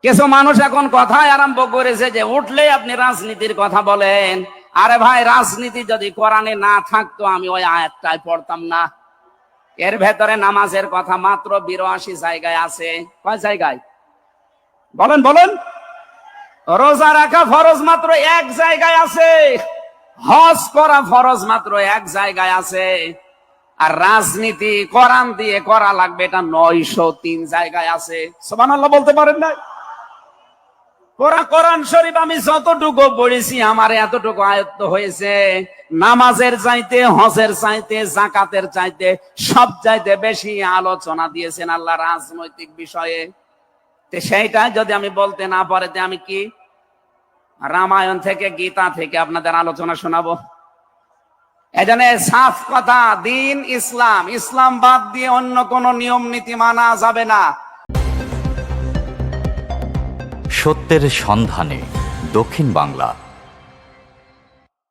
কিছু মানুষ এখন কথাই আরম্ভ করেছে যে উঠলেই আপনি রাজনীতির কথা বলেন। আরে ভাই, রাজনীতি যদি কোরআনে না থাকতো আমি ওই আয়াতটাই পড়তাম না। এর ভেতরে নামাজের কথা মাত্র 82 জায়গায় আছে। কয় জায়গায় বলেন বলেন? রোজা রাখা ফরজ মাত্র এক জায়গায় আছে। হজ করা ফরজ মাত্র এক জায়গায় আছে। আর রাজনীতি কোরআন দিয়ে করা লাগবে এটা 903 জায়গায় আছে। সুবহানাল্লাহ বলতে পারেন না? কোরআন শরীফ আমি যতটুকু পড়েছি আমার এতটুকু আয়ত্ত হয়েছে। নামাজের চাইতে, হজের চাইতে, যাকাতের চাইতে সব চাইতে বেশি আলোচনা দিয়েছেন আল্লাহ রাজনৈতিক বিষয়ে। সেইটা যদি আমি বলতে না পারে আমি কি রামায়ণ থেকে, গীতা থেকে আপনাদের আলোচনা শোনাবো? এখানে সাফ কথা, দিন ইসলাম, ইসলাম বাদ দিয়ে অন্য কোন নিয়ম নীতি মানা যাবে না। সত্যের সন্ধানে দক্ষিণ বাংলা।